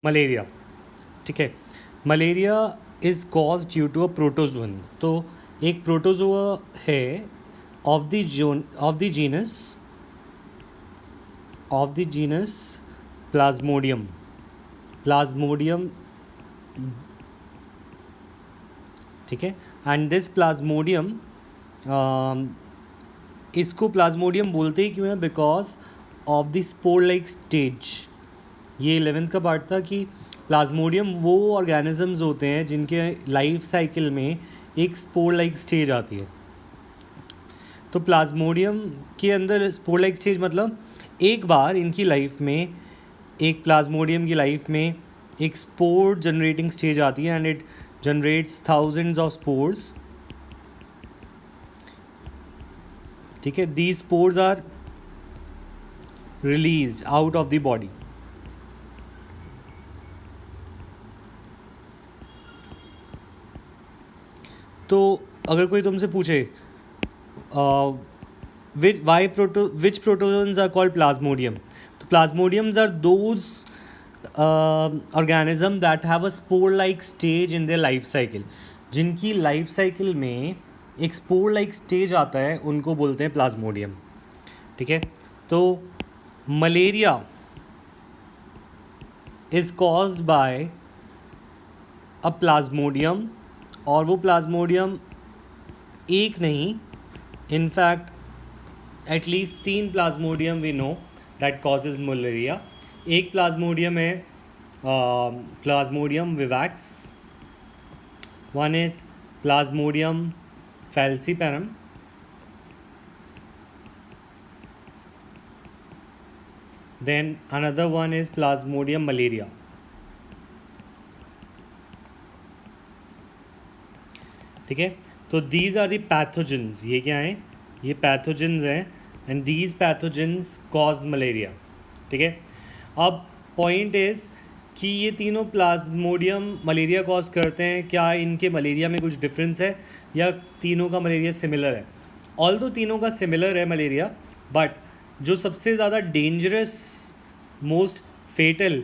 Malaria. ठीक है, malaria is cause due to a protozoan. तो एक प्रोटोजोआ है of the genus plasmodium. Plasmodium, ठीक है, एंड दिस प्लाज्मोडियम, इसको प्लाज्मोडियम बोलते ही क्यों है? Because of the spore like stage. ये 11th का पार्ट था कि प्लाज्मोडियम वो ऑर्गेनिजम्स होते हैं जिनके लाइफ साइकिल में एक स्पोर लाइक स्टेज आती है। तो प्लाज्मोडियम के अंदर स्पोर लाइक स्टेज मतलब एक बार इनकी लाइफ में, एक प्लाज्मोडियम की लाइफ में एक स्पोर जनरेटिंग स्टेज आती है and it generates thousands of spores. ठीक है, these spores are released out of the body. तो अगर कोई तुमसे पूछे which protozoans are called plasmodium, तो plasmodiums are those organism that have a spore like stage in their life cycle। जिनकी life cycle में एक स्पोर लाइक स्टेज आता है उनको बोलते हैं प्लाज्मोडियम। ठीक है, तो malaria is caused by a plasmodium, और वो प्लाज्मोडियम एक नहीं, in fact at least 3 plasmodium we know that causes malaria. एक प्लाज्मोडियम है plasmodium vivax, one is plasmodium falciparum, then another one is plasmodium malaria. ठीक है, तो दीज आर दी पैथोजेंस। ये क्या हैं? ये पैथोजेंस हैं and these pathogens cause malaria. ठीक है, अब पॉइंट इज़ कि ये तीनों प्लाज्मोडियम मलेरिया कॉज करते हैं। क्या इनके मलेरिया में कुछ डिफरेंस है या तीनों का मलेरिया सिमिलर है? ऑल्दो तीनों का सिमिलर है मलेरिया, बट जो सबसे ज़्यादा dangerous, most fatal,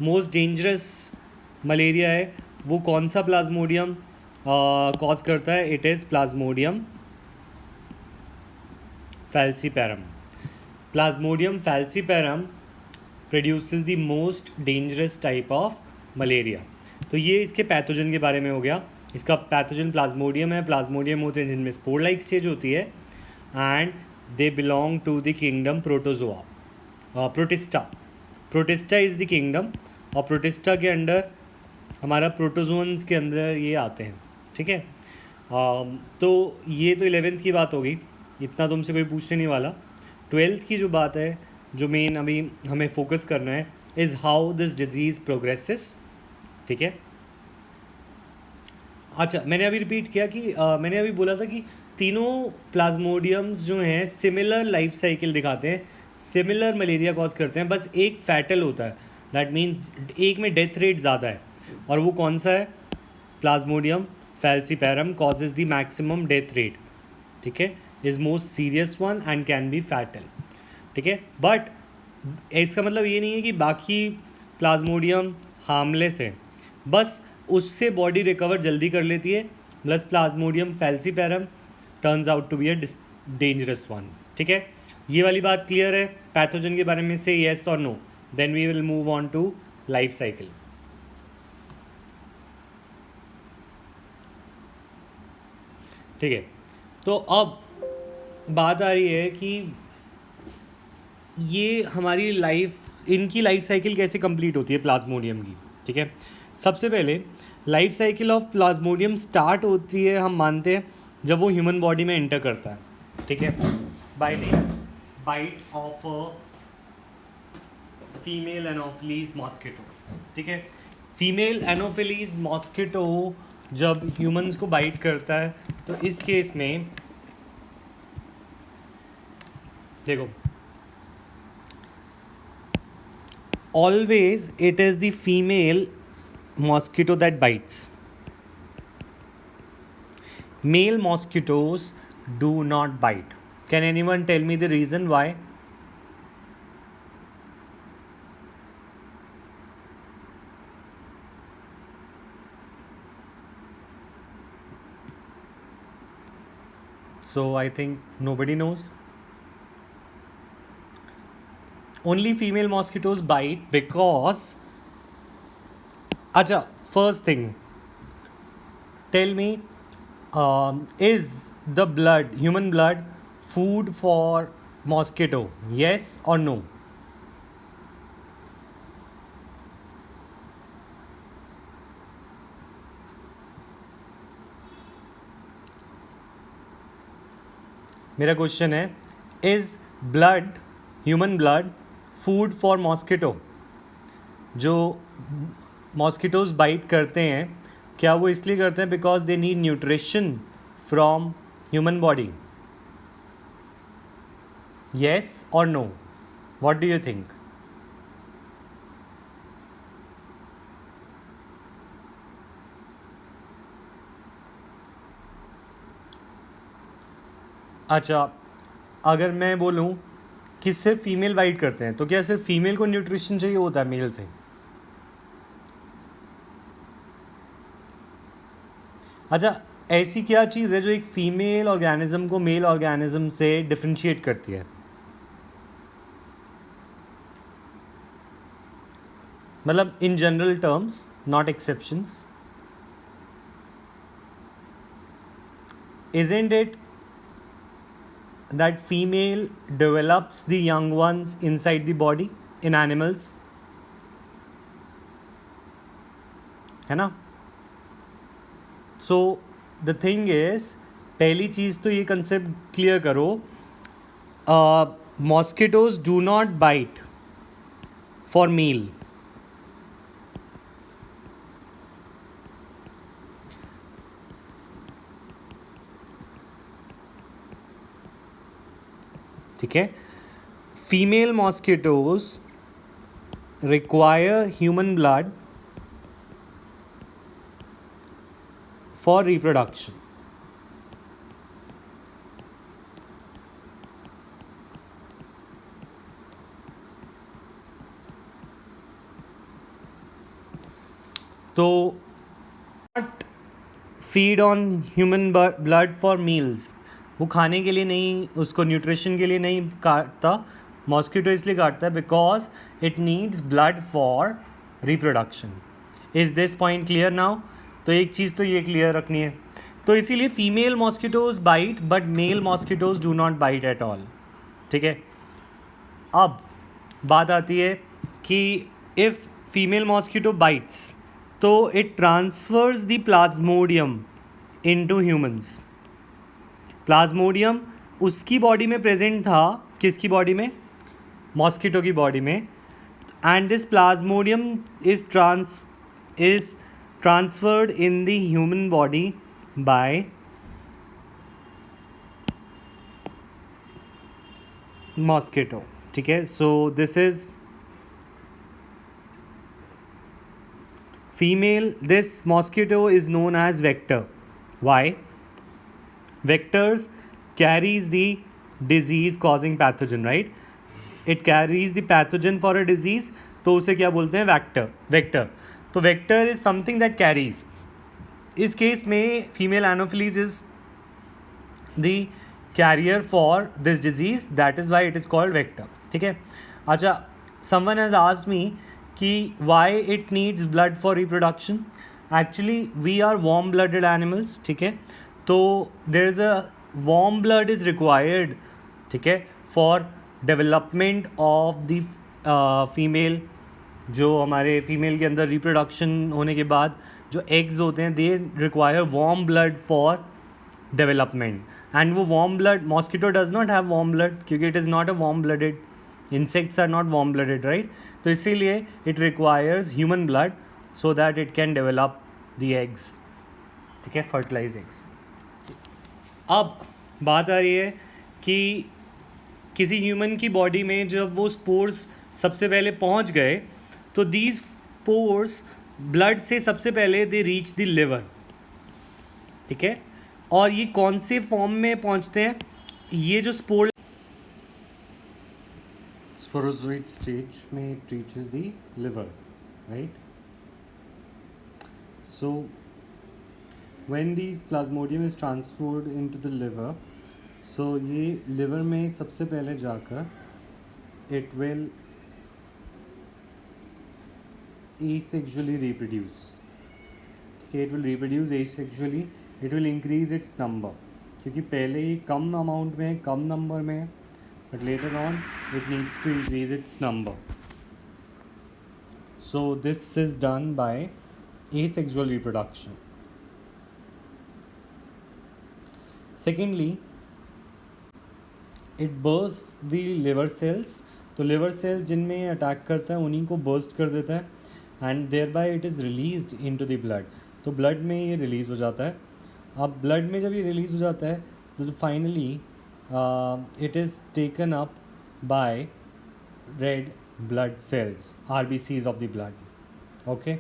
most dangerous malaria है वो कौन सा प्लाज्मोडियम कॉज करता है? It is plasmodium falciparum. Plasmodium falciparum produces the most dangerous type of malaria. तो ये इसके पैथोजन के बारे में हो गया। इसका पैथोजन प्लाज्मोडियम है। प्लाज्मोडियम होते हैं जिनमें स्पोर लाइक स्टेज होती है and they belong to the kingdom protozoa, protista. Protista is the kingdom, और प्रोटिस्टा के अंडर हमारा प्रोटोजोन्स के अंदर ये आते हैं। ठीक है, तो ये तो 11th की बात हो गई, इतना तुमसे कोई पूछने नहीं वाला। 12th की जो बात है, जो मेन अभी हमें फोकस करना है, is how this disease progresses. ठीक है, अच्छा मैंने अभी रिपीट किया कि मैंने अभी बोला था कि तीनों प्लाज्मोडियम्स जो हैं सिमिलर लाइफ साइकिल दिखाते हैं, सिमिलर मलेरिया कॉज करते हैं, बस एक फैटल होता है। दैट मीन्स एक में डेथ रेट ज़्यादा है, और वो कौन सा है? Plasmodium falciparum causes the maximum death rate. ठीक है, is most serious one and can be fatal. ठीक है, बट इसका मतलब ये नहीं है कि बाकी प्लाज्मोडियम हार्मलेस है, बस उससे बॉडी रिकवर जल्दी कर लेती है। Plus plasmodium falciparum turns out to be a dangerous one. ठीक है, ये वाली बात क्लियर है पैथोजन के बारे में? से येस और no, then we will move on to life cycle. ठीक है, तो अब बात आ रही है कि ये हमारी लाइफ, इनकी लाइफ साइकिल कैसे कंप्लीट होती है प्लाज्मोडियम की। ठीक है, सबसे पहले life cycle of Plasmodium start होती है, हम मानते हैं, जब वो ह्यूमन बॉडी में एंटर करता है। ठीक है, by the bite of female anopheles mosquito. ठीक है, फीमेल एनोफिलीज मॉस्किटो जब ह्यूमंस को बाइट करता है, तो इस केस में देखो, always it is the female mosquito that bites. Male mosquitoes do not bite. Can anyone tell me the reason why? So I think nobody knows. Only female mosquitoes bite because. Acha, first thing, tell me, is the blood, human blood, food for mosquito? Yes or no? मेरा question है, is blood, human blood, food for mosquito? जो mosquitoes bite करते हैं, क्या वो इसलिए करते हैं because they need nutrition from human body? Yes और no? What do you think? अच्छा, अगर मैं बोलूँ कि सिर्फ फीमेल बाइट करते हैं, तो क्या सिर्फ फीमेल को न्यूट्रिशन चाहिए होता है मेल से? अच्छा, ऐसी क्या चीज़ है जो एक फीमेल ऑर्गेनिज्म को मेल ऑर्गेनिज्म से डिफ्रेंशिएट करती है? मतलब in general terms, not exceptions. Isn't it that female develops the young ones inside the body in animals? है ना? So the thing is, पहली चीज़ तो ये कंसेप्ट क्लियर करो, mosquitoes do not bite for meal. ठीक है, female mosquitoes require human blood for reproduction. तो not feed on human blood for meals. वो खाने के लिए नहीं, उसको न्यूट्रिशन के लिए नहीं काटता. मॉस्किटो इसलिए काटता है because it needs blood for reproduction. Is this point clear now? तो एक चीज़ तो ये क्लियर रखनी है. तो इसीलिए female mosquitoes bite but male mosquitoes do not bite at all. ठीक है, अब बात आती है कि इफ़ फीमेल मॉस्किटो बाइट्स, तो it transfers the plasmodium into humans. Plasmodium उसकी बॉडी में प्रेजेंट था, किसकी बॉडी में? मॉस्किटो की बॉडी में. And this plasmodium is transferred in the human body by mosquito. ठीक है, so this is female. This mosquito is known as vector. Why? Vectors carries the disease causing pathogen, right? It carries the pathogen for a disease, तो उसे क्या बोलते हैं? vector. तो vector is something that carries. इस case में female anopheles is the carrier for this disease, that is why it is called vector. ठीक है. अच्छा, someone has asked me कि why it needs blood for reproduction. Actually we are warm blooded animals. ठीक है, तो there is a warm blood is required. ठीक है, for development of the female. जो हमारे फीमेल के अंदर रिप्रोडक्शन होने के बाद जो एग्स होते हैं, they require warm blood for development. And वो warm blood, mosquito does not have warm blood क्योंकि it is not a warm blooded. Insects are not warm blooded, right? तो इसीलिए it requires human blood so that it can develop the eggs. ठीक है, fertilise eggs. अब बात आ रही है कि किसी ह्यूमन की बॉडी में जब वो स्पोर्स सबसे पहले पहुंच गए, तो दीज स्पोर्स ब्लड से सबसे पहले दे रीच द लिवर. ठीक है, और ये कौन से फॉर्म में पहुंचते हैं? ये जो spore sporozoid stage may it reaches the liver, right? So when these plasmodium is transferred into the liver, सो ये लिवर में सबसे पहले जाकर it will asexually reproduce. Okay, it will reproduce asexually. It will increase its number. क्योंकि पहले ही कम amount में है, कम number में है, but later on it needs to increase its number. So this is done by asexual reproduction. Secondly, it bursts the liver cells. तो liver cells जिनमें attack करता है उन्हीं को burst कर देता है and thereby it is released into the blood. तो blood में ये release हो जाता है. अब blood में जब ये release हो जाता है तो finally it is taken up by red blood cells, RBCs of the blood. Okay,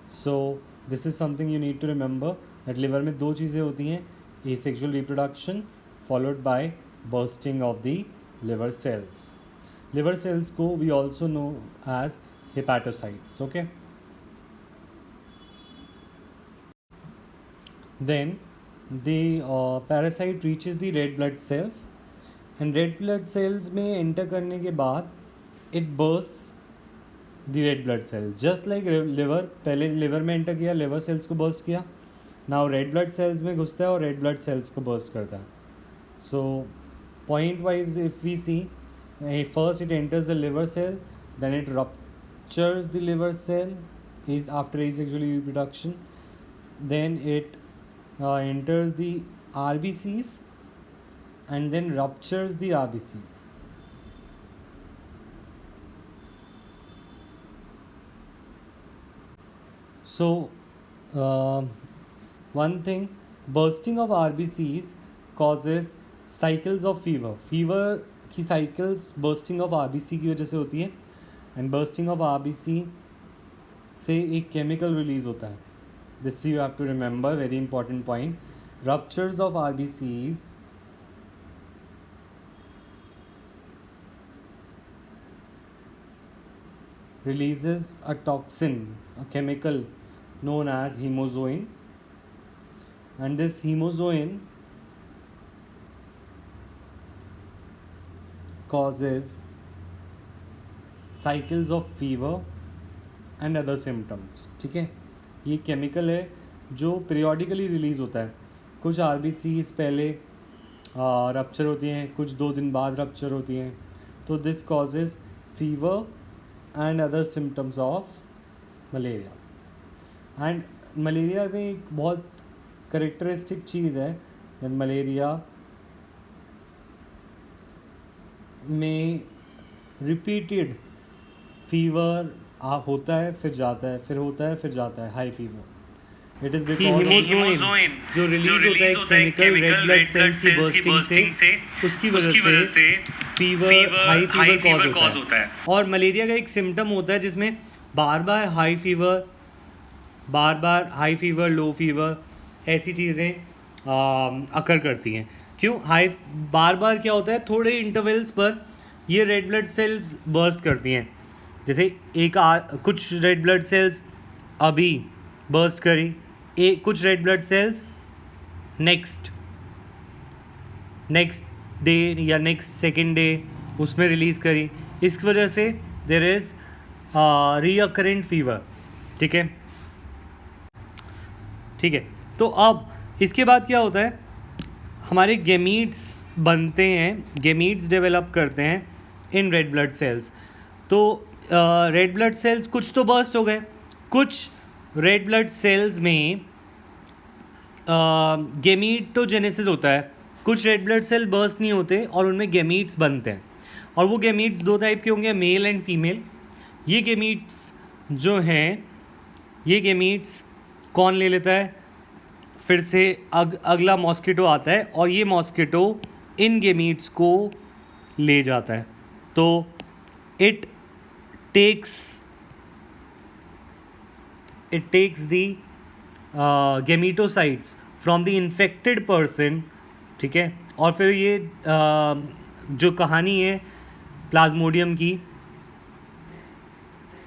so this is something you need to remember that liver में दो चीज़ें होती हैं, asexual reproduction followed by bursting of the liver cells. Liver cells को we also know as hepatocytes. Okay. Then the parasite reaches the red blood cells and red blood cells में enter करने के बाद it bursts the red blood cell just like liver. पहले liver में enter किया, liver cells को burst किया, now red blood cells में घुसता है और red blood cells को burst करता है. So point wise if we see, first it enters the liver cell, then it ruptures the liver cell is after asexual reproduction, then it enters the RBCs and then ruptures the RBCs. So one thing, bursting of RBCs causes cycles of fever. Fever की cycles bursting of RBC की वजह से होती है and bursting of RBC से एक chemical release होता है. This you have to remember, very important point. Ruptures of RBCs releases a toxin, a chemical known as hemozoin, and this hemozoin causes cycles of fever and other symptoms. ठीक है, ये chemical है जो periodically release होता है. कुछ RBCs पहले rupture होती हैं, कुछ 2 दिन बाद रप्चर होती हैं. तो this causes fever and other symptoms of malaria. And malaria में एक बहुत करेक्टरिस्टिक चीज़ है दैट मलेरिया में रिपीटेड फीवर होता है, फिर जाता है, फिर होता है, फिर जाता है, high fever. It is because hemozoin जो रिलीज होता है केमिकल रेड ब्लड सेल्स की बर्स्टिंग से, उसकी वजह से फीवर हाई फीवर कॉज होता है. और मलेरिया का एक सिम्टम होता है जिसमें बार बार हाई फीवर, लो फीवर ऐसी चीज़ें अकर करती हैं. क्यों बार बार क्या होता है, थोड़े इंटरवल्स पर ये रेड ब्लड सेल्स बर्स्ट करती हैं. जैसे कुछ रेड ब्लड सेल्स अभी बर्स्ट करी, कुछ red blood cells next day या नेक्स्ट सेकेंड डे उसमें रिलीज़ करी. इस वजह से देयर इज़ रीअकरेंट फीवर. ठीक है. तो अब इसके बाद क्या होता है, हमारे गेमीट्स बनते हैं, गेमीट्स डेवलप करते हैं इन रेड ब्लड सेल्स. तो रेड ब्लड सेल्स कुछ तो बर्स्ट हो गए, कुछ रेड ब्लड सेल्स में गेमीटोजेनेसिस होता है, कुछ रेड ब्लड सेल बर्स्ट नहीं होते और उनमें गेमीट्स बनते हैं. और वो गेमीट्स 2 टाइप के होंगे, मेल एंड फीमेल. ये गेमीट्स जो हैं, ये गेमीट्स कौन ले लेता है, फिर से अगला मॉस्किटो आता है और ये मॉस्किटो इन गेमीट्स को ले जाता है. तो it takes the gametocytes from the infected person. ठीक है. और फिर ये जो कहानी है प्लाज्मोडियम की,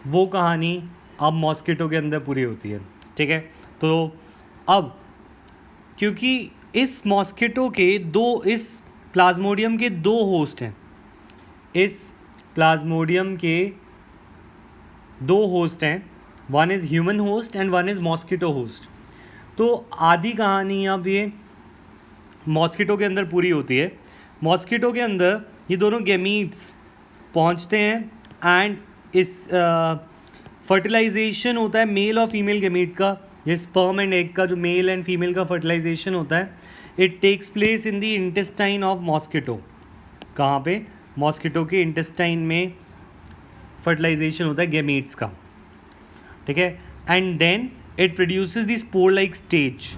वो कहानी अब मॉस्किटो के अंदर पूरी होती है. ठीक है. तो अब क्योंकि इस मॉस्किटो के इस प्लाज्मोडियम के 2 होस्ट हैं, इस प्लाज्मोडियम के 2 होस्ट हैं, one is human host and one is mosquito host. तो आधी कहानी अब ये मॉस्किटो के अंदर पूरी होती है। मॉस्किटो के अंदर ये दोनों गैमीट्स पहुंचते हैं एंड इस फर्टिलाइजेशन होता है मेल और फीमेल गैमीट का, ये स्पर्म एंड एग का जो मेल एंड फीमेल का फर्टिलाइजेशन होता है, it takes place in the intestine of mosquito. कहाँ पे? मॉस्किटो के इंटेस्टाइन में फर्टिलाइजेशन होता है गैमीट्स का, ठीक है। And then it produces the spore like stage,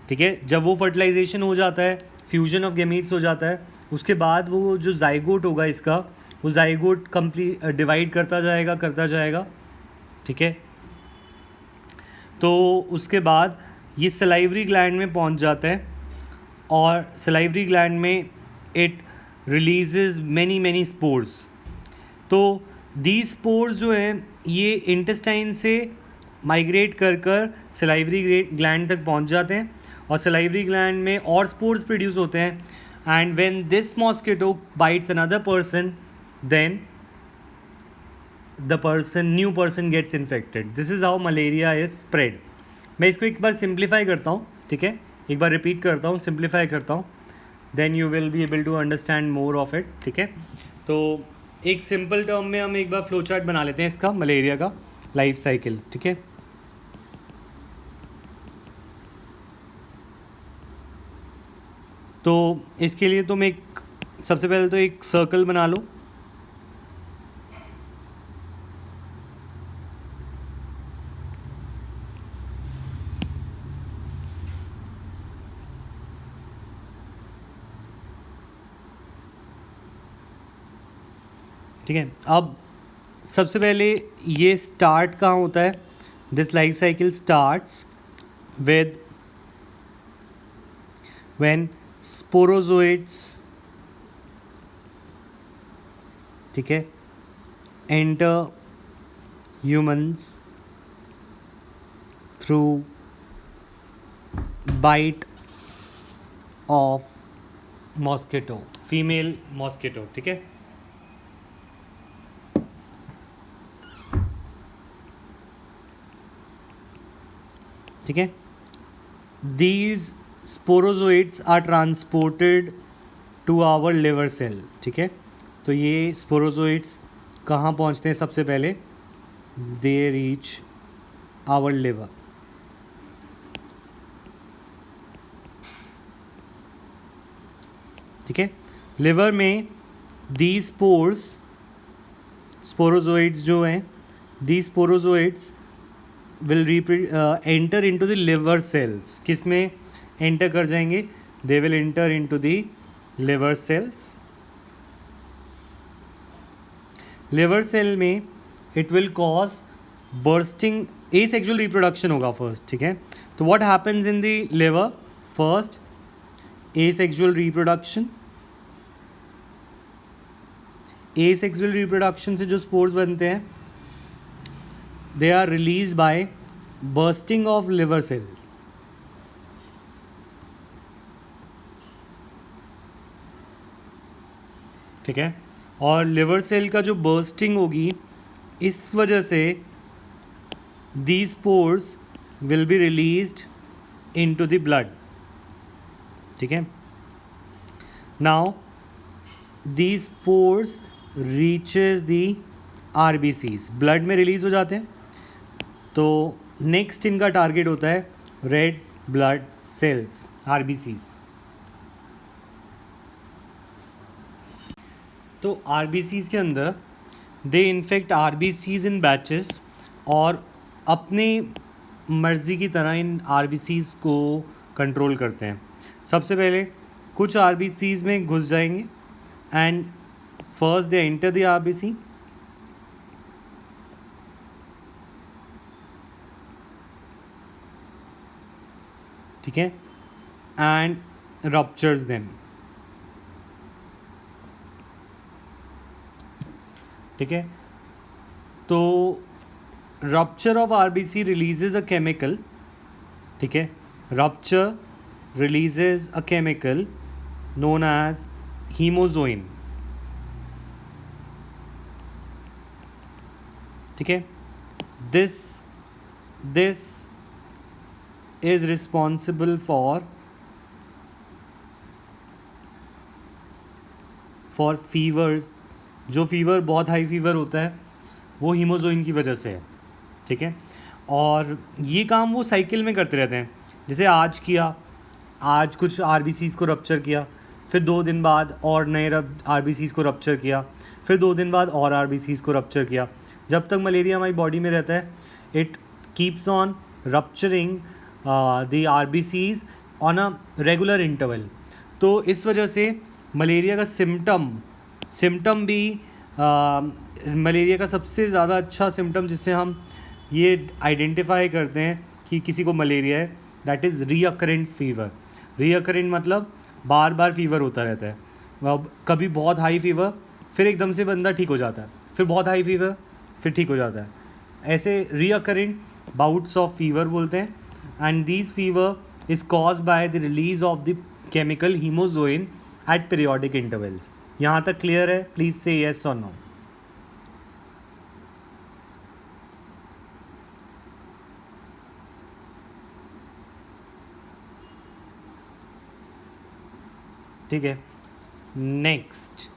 ठीक है। जब वो फर्टिलाइजेशन हो जाता है, फ्यूजन ऑफ गैमीट्स हो जाता है, उसके बाद वो जो जाइगोट होगा इसका, वो जाइगोट कंप्लीट डिवाइड करता जाएगा, ठीक है। तो उसके बाद ये सलाइवरी ग्लैंड में पहुंच जाता है और सलाइवरी ग्लैंड में इट रिलीजेस मैनी स्पोर्स। तो दी स्पोर्स जो हैं ये इंटेस्टाइन से माइग्रेट कर सलाइवरी ग्लैंड तक पहुंच जाते हैं और सलाइवरी ग्लैंड में और स्पोर्स प्रोड्यूस होते हैं। And when this mosquito bites another person, then new person gets infected. This is how malaria is spread. मैं इसको एक बार सिंप्लीफाई करता हूँ, ठीक है, एक बार रिपीट करता हूँ, सिंप्लीफाई करता हूँ, then you will be able to understand more of it, ठीक है। तो एक सिंपल टर्म में हम एक बार फ्लो चार्ट बना लेते हैं इसका, मलेरिया का लाइफ साइकिल, ठीक है। तो इसके लिए तुम एक सबसे पहले तो एक सर्कल बना लो, ठीक है। अब सबसे पहले ये स्टार्ट कहाँ होता है? This life cycle starts with when sporozoites, ठीक है, enter humans through bite of mosquito, female mosquito, ठीक है। ठीक है, these sporozoites are transported to our liver cell, ठीक है। तो ये स्पोरोजोइड्स कहाँ पहुँचते हैं? सबसे पहले दे रीच आवर लिवर, ठीक है। लिवर में दी स्पोरोजोइड्स जो हैं, the sporozoites will enter into the liver cells. किस में एंटर कर जाएंगे? They will enter into the liver cells. Liver cell में it will cause bursting, asexual reproduction होगा फर्स्ट, ठीक है। तो what happens in the liver? First asexual reproduction, asexual reproduction से जो स्पोर्स बनते हैं they are released by bursting of liver cell, ठीक है। और लिवर सेल का जो बर्स्टिंग होगी, इस वजह से these spores will be released into the blood, ठीक है। now these spores reaches the RBCs, blood में रिलीज हो जाते हैं। तो नेक्स्ट इनका टारगेट होता है रेड ब्लड सेल्स, RBCs। तो RBCs के अंदर दे इन्फेक्ट RBCs इन बैचेस और अपने मर्ज़ी की तरह इन RBCs को कंट्रोल करते हैं। सबसे पहले कुछ RBCs में घुस जाएंगे and first they enter the RBC, ठीक है, एंड रप्चर्स देम, ठीक है। तो rupture of RBC releases a chemical, ठीक है, rupture releases a chemical known as hemozoin. ठीक है, this is responsible for fevers. जो फीवर बहुत हाई फीवर होता है वो हीमोजोइन की वजह से है. ठीक है, और ये काम वो साइकिल में करते रहते हैं. जैसे आज किया, आज कुछ आरबीसीज को रप्चर किया, फिर 2 दिन बाद और नए आरबीसीज को रप्चर किया, फिर 2 दिन बाद और आरबीसीज को रप्चर किया. जब तक मलेरिया हमारी बॉडी में रहता है, it keeps on rupturing the RBCs on a regular interval. तो इस वजह से मलेरिया का सिम्टम भी मलेरिया का सबसे ज़्यादा अच्छा सिम्टम जिससे हम ये आइडेंटिफाई करते हैं कि किसी को मलेरिया है, दैट इज़ रीअकरेंट फीवर. रीअकरेंट मतलब बार बार फीवर होता रहता है. कभी बहुत हाई फीवर, फिर एकदम से बंदा ठीक हो जाता है, फिर बहुत हाई फीवर, फिर ठीक हो जाता है. ऐसे रीअकरेंट बाउट्स ऑफ फीवर बोलते हैं. And these fever is cause by the release of the chemical hemozoin at periodic intervals. यहाँ तक क्लियर है? प्लीज़ से येस और नो. ठीक है, नेक्स्ट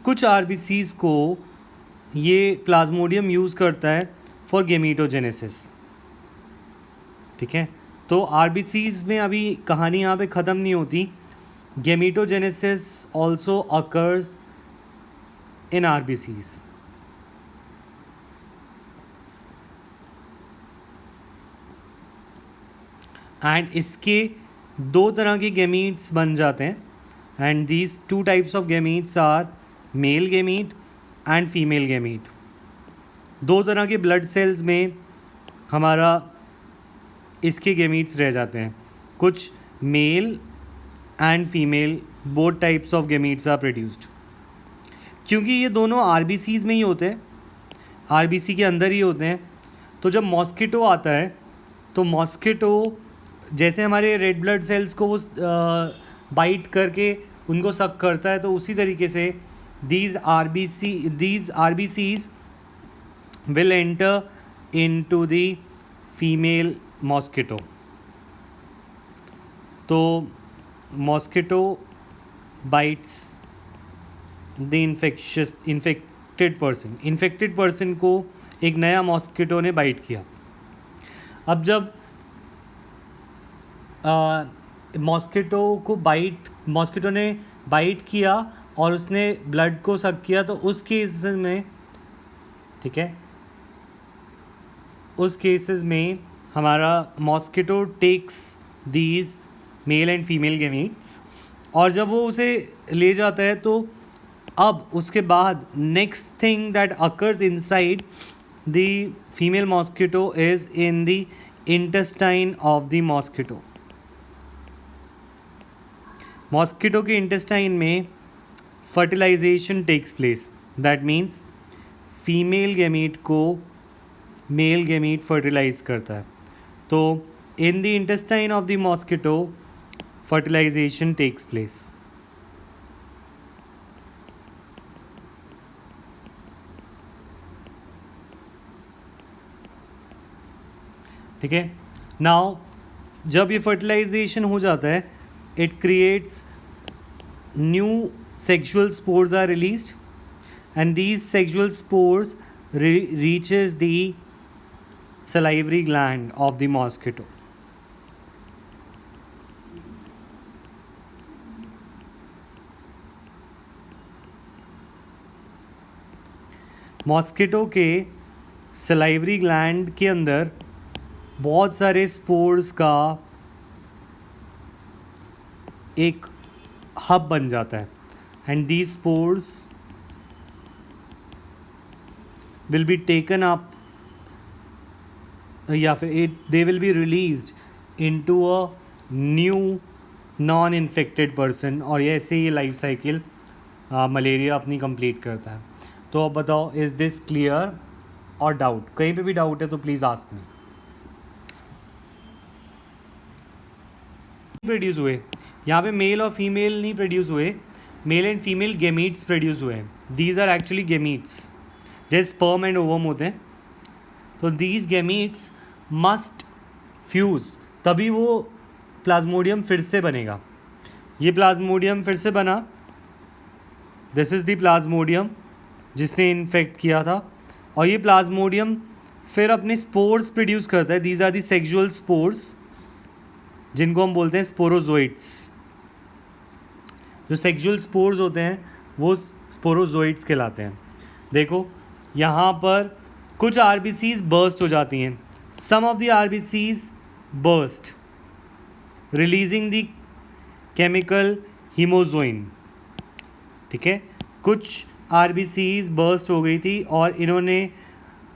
कुछ आरबीसीज को ये प्लाज्मोडियम यूज़ करता है फॉर गेमीटोजेनेसिस. ठीक है, तो आरबीसीज में अभी कहानी यहाँ पे ख़त्म नहीं होती. Gametogenesis also occurs in RBCs. And इसके 2 तरह के गेमीट्स बन जाते हैं. And these 2 types of gametes are male gamete and female gamete. 2 तरह के ब्लड सेल्स में हमारा इसके गेमीट्स रह जाते हैं. कुछ male and female both types of gametes are produced. क्योंकि ये दोनों आरबीसीज में ही होते हैं, आरबीसी के अंदर ही होते हैं. तो जब मॉस्किटो आता है तो मॉस्किटो जैसे हमारे रेड ब्लड सेल्स को वो बाइट करके उनको सक करता है, तो उसी तरीके से these RBCs will enter into the female mosquito. तो mosquito bites the infected person को एक नया मॉस्किटो ने बाइट किया. अब जब मॉस्किटो ने बाइट किया और उसने ब्लड को सक किया, तो उस केसेस में, ठीक है, उस केसेस में हमारा mosquito takes these male and female gametes. और जब वो उसे ले जाता है तो अब उसके बाद next thing that occurs inside the female mosquito is in the intestine of the mosquito. Mosquito के इंटेस्टाइन में fertilization takes place. That means female gamete को मेल गेमीट फर्टिलाइज करता है. तो in the intestine of the mosquito fertilization takes place. ठीक है, now जब ये फर्टिलाइजेशन हो जाता है, it creates new sexual spores are released, and these sexual spores reaches the salivary gland of the mosquito. Mosquito के सलाइवरी ग्लैंड के अंदर बहुत सारे स्पोर्स का एक हब बन जाता है. And these spores will be taken up या फिर they will be released into a new non-infected person. और ऐसे ही लाइफ साइकिल मलेरिया अपनी कंप्लीट करता है. तो अब बताओ, इज़ दिस क्लियर और डाउट? कहीं पे भी डाउट है तो प्लीज़ आस्क मी. प्रोड्यूस हुए, यहाँ पे मेल और फीमेल नहीं प्रोड्यूस हुए, mail and female gametes produce हुए हैं। दीज आर एक्चुअली गेमीट्स, जैसे स्पर्म एंड ओवम होते हैं। तो दीज गेमीट्स मस्ट फ्यूज़, तभी वो प्लाज्मोडियम फिर से बनेगा। ये प्लाज्मोडियम फिर से बना, दिस इज़ द प्लाज्मोडियम जिसने इन्फेक्ट किया था, और ये प्लाज्मोडियम फिर अपने स्पोर्स प्रोड्यूस करता है। These are the sexual spores, जिनको हम बोलते हैं स्पोरोजोइट्स। जो सेक्सुअल स्पोर्स होते हैं वो स्पोरोजोइट्स कहलाते हैं। देखो यहाँ पर कुछ आरबीसीज बर्स्ट हो जाती हैं, some of the RBCs burst releasing the chemical haemozoin. ठीक है, कुछ आरबीसीज बर्स्ट हो गई थी और इन्होंने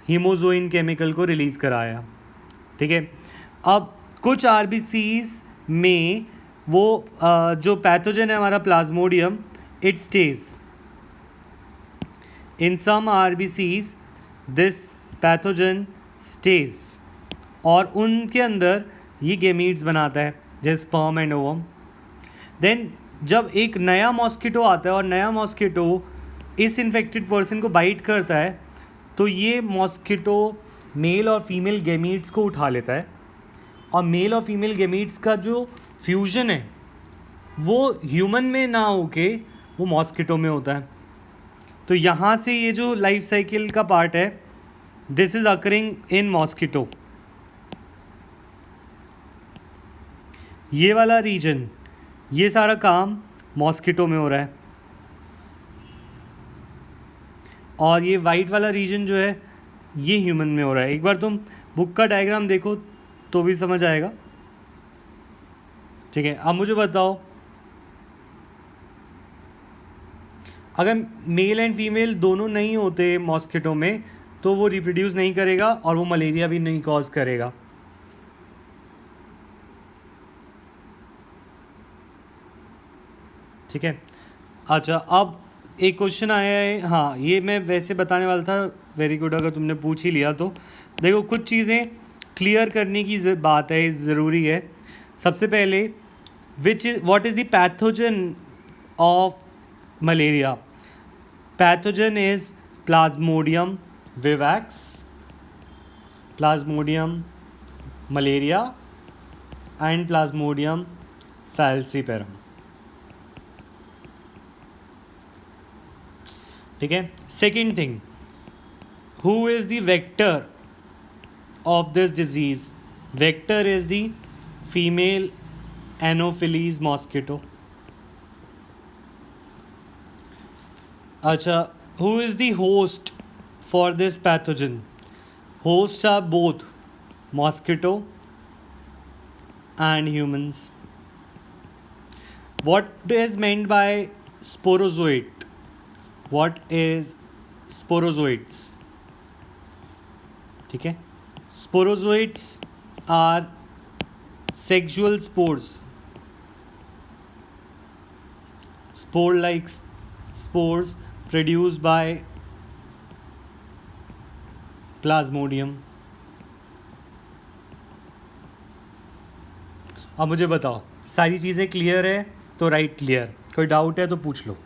हीमोजोइन केमिकल को रिलीज़ कराया। ठीक है, अब कुछ आरबीसीज में वो जो पैथोजन है हमारा plasmodium, it stage in some RBCs, this pathogen stage, और उनके अंदर ये गेमीट्स बनाता है जैसे स्पर्म एंड ओवम। देन जब एक नया मॉस्किटो आता है और नया मॉस्किटो इस इन्फेक्टेड पर्सन को बाइट करता है, तो ये मॉस्किटो मेल और फीमेल गेमीट्स को उठा लेता है, और मेल और फीमेल गेमीट्स का जो फ्यूजन है वो ह्यूमन में ना होके वो मॉस्किटो में होता है। तो यहाँ से ये जो लाइफ साइकिल का पार्ट है, this is occurring in mosquito. ये वाला रीजन, ये सारा काम मॉस्किटो में हो रहा है, और ये वाइट वाला रीजन जो है ये ह्यूमन में हो रहा है। एक बार तुम बुक का डायग्राम देखो तो भी समझ आएगा। ठीक है, अब मुझे बताओ, अगर मेल एंड फीमेल दोनों नहीं होते मॉस्किटो में तो वो रिप्रोड्यूस नहीं करेगा और वो मलेरिया भी नहीं कॉज करेगा। ठीक है, अच्छा अब एक क्वेश्चन आया है, हाँ ये मैं वैसे बताने वाला था, वेरी गुड अगर तुमने पूछ ही लिया तो। देखो कुछ चीज़ें क्लियर करने की बात है, ज़रूरी है। सबसे पहले what is the pathogen of malaria? Pathogen is Plasmodium vivax, Plasmodium malaria and Plasmodium falciparum. ठीक है, second thing, who is the vector of this disease? Vector is the female Anopheles mosquito. अच्छा, who is the host for this pathogen? Hosts are both mosquito and humans. What is meant by sporozoite? What is sporozoites? ठीक है, sporozoites are sexual spores, spore-like spores produced by plasmodium. अब मुझे बताओ, सारी चीज़ें clear है तो right clear, कोई डाउट है तो पूछ लो।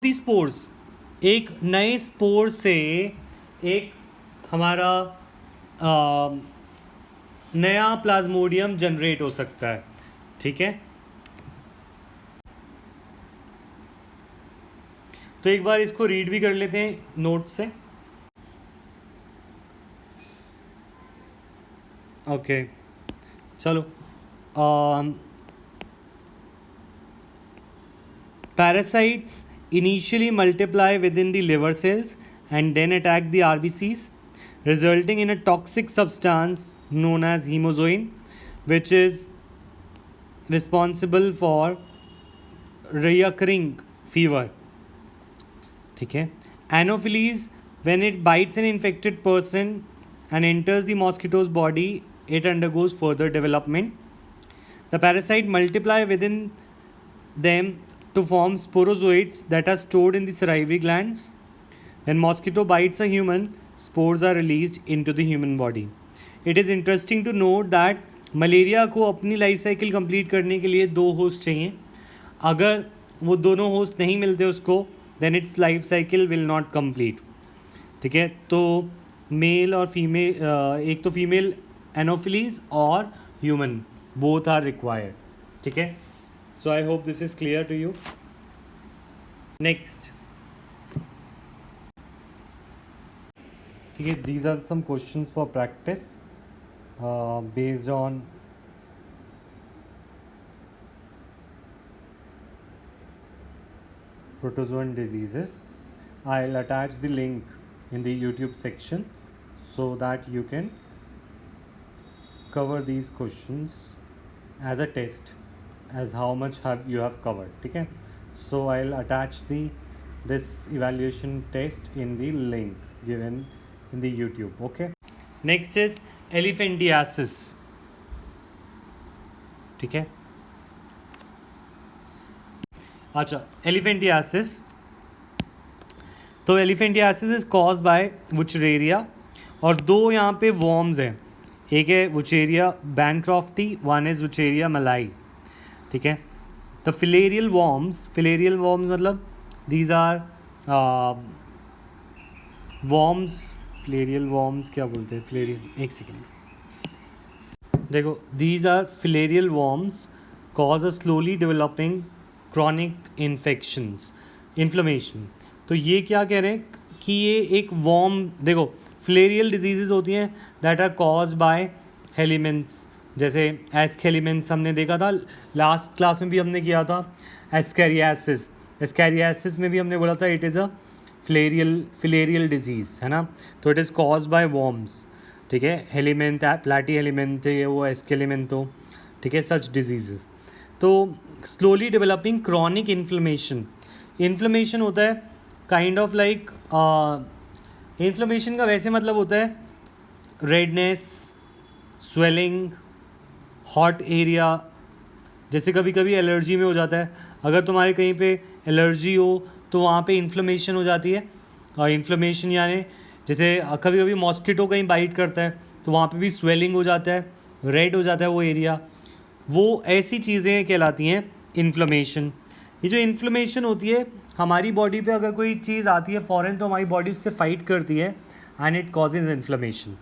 स्पोर्स, एक नए स्पोर से एक हमारा नया प्लाज्मोडियम जनरेट हो सकता है। ठीक है, तो एक बार इसको रीड भी कर लेते हैं नोट से। ओके चलो, parasites initially multiply within the liver cells and then attack the RBCs, resulting in a toxic substance known as hemozoin, which is responsible for recurring fever. ठीक है, Anopheles, when it bites an infected person and enters the mosquito's body, it undergoes further development. The parasite multiply within them to form sporozoites that are stored in the salivary glands. When mosquito bites a human, spores are released into the human body. It is interesting to note that malaria को अपनी life cycle complete करने के लिए 2 host चाहिए. अगर वो दोनों host नहीं मिलते उसको, then it's life cycle will not complete. ठीक है, तो मेल और फीमेल, एक तो फीमेल एनोफिलीज और ह्यूमन, बोथ आर रिक्वायर्ड. ठीक है, so I hope this is clear to you. Next, ठीक है, these are some questions for practice based on protozoan diseases. I'll attach the link in the YouTube section so that you can cover these questions as a test, as how much you have covered. ठीक है, so I'll attach this evaluation test in the link given in the YouTube. Okay, next is elephantiasis. ठीक है, अच्छा, elephantiasis. तो elephantiasis is cause by wuchereria, और 2 यहाँ पे worms हैं. एक है wuchereria bancrofti, one is wuchereria malayi. ठीक है, द फिलेरियल वॉर्म्स मतलब these are worms. Filarial worms क्या बोलते हैं? फिलेरियल, एक सेकेंड देखो, these are filarial worms cause a slowly developing chronic inflammation. तो ये क्या कह रहे हैं कि ये एक वॉर्म, देखो फिलेरियल डिजीजेज होती हैं दैट आर कॉज बाय हेलिमेंट्स. जैसे एस्केलिमेंट्स हमने देखा था लास्ट क्लास में भी हमने किया था. एस्कैरियासिस में भी हमने बोला था it is a filarial disease, है ना. तो it is cause bye worms. ठीक है, हेलिमेंट, प्लाटी हेलिमेंट है वो, एस्केलिमेंट हो. ठीक है, सच डिजीजेज. तो स्लोली डेवलपिंग क्रॉनिक इन्फ्लेमेशन होता है काइंड ऑफ लाइक, इन्फ्लेमेशन का वैसे मतलब होता है रेडनेस, स्वेलिंग, हॉट एरिया. जैसे कभी कभी एलर्जी में हो जाता है, अगर तुम्हारे कहीं पे एलर्जी हो तो वहाँ पे इन्फ्लेमेशन हो जाती है. और इन्फ्लेमेशन यानी जैसे कभी कभी मॉस्किटो कहीं बाइट करता है तो वहाँ पे भी स्वेलिंग हो जाता है, रेड हो जाता है वो एरिया. वो ऐसी चीज़ें कहलाती हैं इन्फ्लेमेशन. ये जो इन्फ्लेमेशन होती है हमारी बॉडी पे, अगर कोई चीज़ आती है फ़ौरन तो हमारी बॉडी उससे फाइट करती है एंड इट कॉजेज इन्फ्लेमेशन.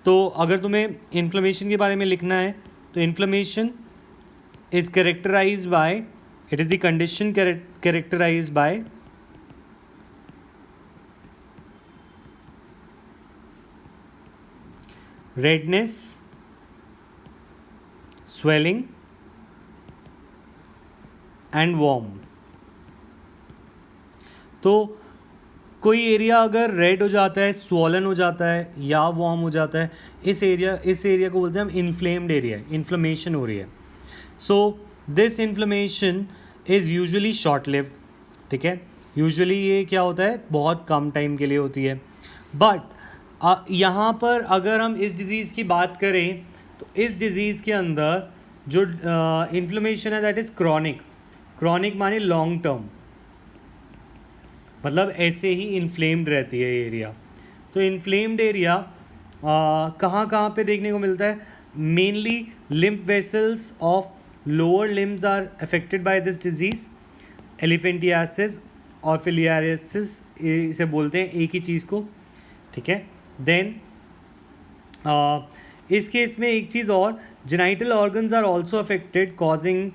तो अगर तुम्हें इन्फ्लेमेशन के बारे में लिखना है तो inflammation is characterize by, it is the condition characterize by redness, swelling and warm. तो कोई एरिया अगर रेड हो जाता है, स्वॉलन हो जाता है या वॉर्म हो जाता है, इस एरिया को बोलते हैं हम इन्फ्लेम्ड एरिया, इन्फ्लेमेशन हो रही है. So this inflammation is usually short lived. ठीक है, यूजुअली ये क्या होता है, बहुत कम टाइम के लिए होती है. बट यहाँ पर अगर हम इस डिज़ीज़ की बात करें तो इस डिज़ीज़ के अंदर जो इन्फ्लेमेशन है दैट इज़ क्रॉनिक माने लॉन्ग टर्म, मतलब ऐसे ही इन्फ्लेम्ड रहती है एरिया. तो इन्फ्लेम्ड एरिया कहाँ पे देखने को मिलता है? Mainly lymph vessels of lower limbs are affected by this disease. Elephantiasis और फिलियारियासिस इसे बोलते हैं एक ही चीज़ को. ठीक है, देन इस केस में एक चीज़ और, genital organs are also affected causing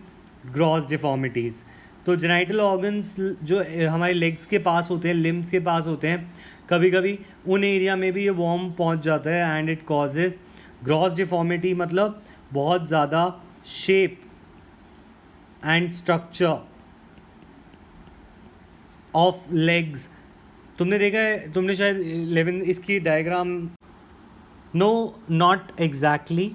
gross deformities. तो जेनाइटल ऑर्गन्स जो हमारे लेग्स के पास होते हैं, लिम्स के पास होते हैं, कभी कभी उन एरिया में भी ये वॉर्म पहुंच जाता है and it causes gross deformity, मतलब बहुत ज़्यादा shape and structure of legs. तुमने देखा है, तुमने शायद 11 इसकी डायग्राम, नो नॉट एग्जैक्टली,